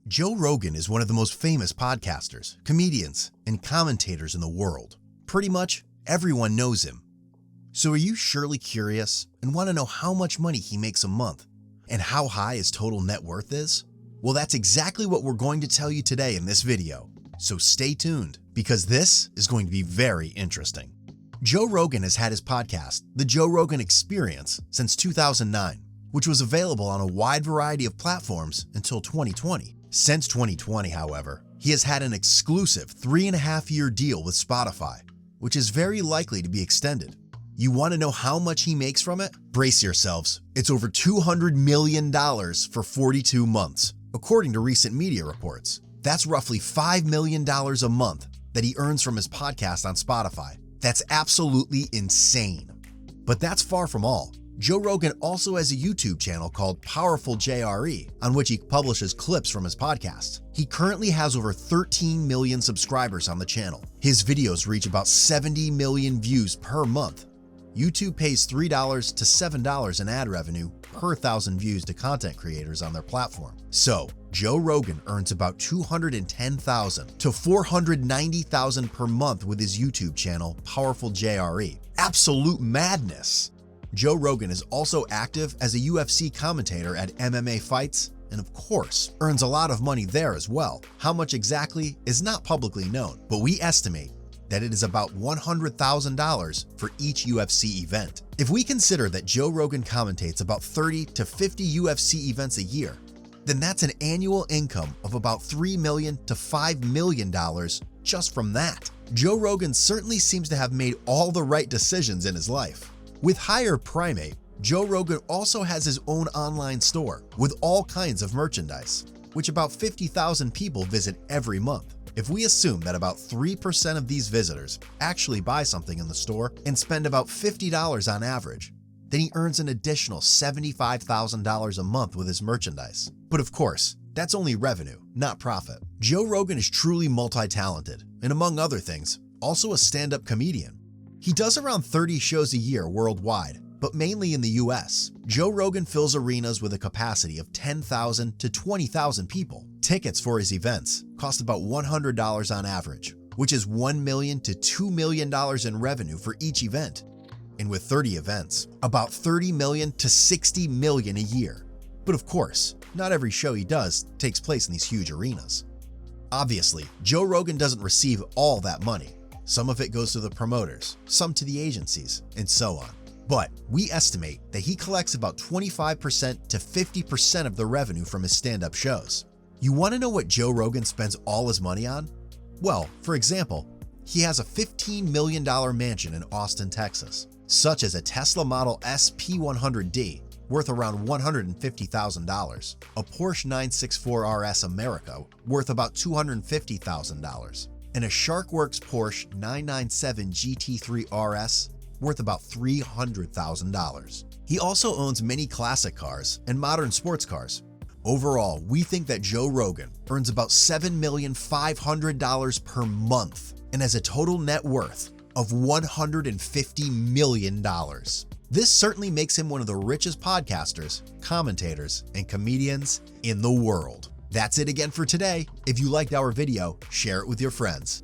Joe Rogan is one of the most famous podcasters, comedians, and commentators in the world. Pretty much everyone knows him. So are you surely curious and want to know how much money he makes a month and how high his total net worth is? Well, that's exactly what we're going to tell you today in this video. So stay tuned because this is going to be very interesting. Joe Rogan has had his podcast, The Joe Rogan Experience, since 2009, which was available on a wide variety of platforms until 2020. Since 2020, however, he has had an exclusive 3.5-year deal with Spotify, which is very likely to be extended. You want to know how much he makes from it? Brace yourselves. It's over $200 million for 42 months, according to recent media reports. That's roughly $5 million a month that he earns from his podcast on Spotify. That's absolutely insane. But that's far from all. Joe Rogan also has a YouTube channel called Powerful JRE, on which he publishes clips from his podcasts. He currently has over 13 million subscribers on the channel. His videos reach about 70 million views per month. YouTube pays $3 to $7 in ad revenue per 1,000 views to content creators on their platform. So, Joe Rogan earns about $210,000 to $490,000 per month with his YouTube channel, Powerful JRE. Absolute madness! Joe Rogan is also active as a UFC commentator at MMA fights and, of course, earns a lot of money there as well. How much exactly is not publicly known, but we estimate that it is about $100,000 for each UFC event. If we consider that Joe Rogan commentates about 30 to 50 UFC events a year, then that's an annual income of about $3 million to $5 million just from that. Joe Rogan certainly seems to have made all the right decisions in his life. With Higher Primate, Joe Rogan also has his own online store with all kinds of merchandise, which about 50,000 people visit every month. If we assume that about 3% of these visitors actually buy something in the store and spend about $50 on average, then he earns an additional $75,000 a month with his merchandise. But of course, that's only revenue, not profit. Joe Rogan is truly multi-talented, and among other things, also a stand-up comedian. He does around 30 shows a year worldwide, but mainly in the US. Joe Rogan fills arenas with a capacity of 10,000 to 20,000 people. Tickets for his events cost about $100 on average, which is $1 million to $2 million in revenue for each event. And with 30 events, about $30 million to $60 million a year. But of course, not every show he does takes place in these huge arenas. Obviously, Joe Rogan doesn't receive all that money. Some of it goes to the promoters, some to the agencies, and so on. But we estimate that he collects about 25% to 50% of the revenue from his stand-up shows. You want to know what Joe Rogan spends all his money on? Well, for example, he has a $15 million mansion in Austin, Texas, such as a Tesla Model S P100D, worth around $150,000, a Porsche 964 RS America, worth about $250,000, and a Sharkworks Porsche 997 GT3 RS, worth about $300,000. He also owns many classic cars and modern sports cars. Overall, we think that Joe Rogan earns about $7,500,000 per month and has a total net worth of $150 million. This certainly makes him one of the richest podcasters, commentators, and comedians in the world. That's it again for today. If you liked our video, share it with your friends.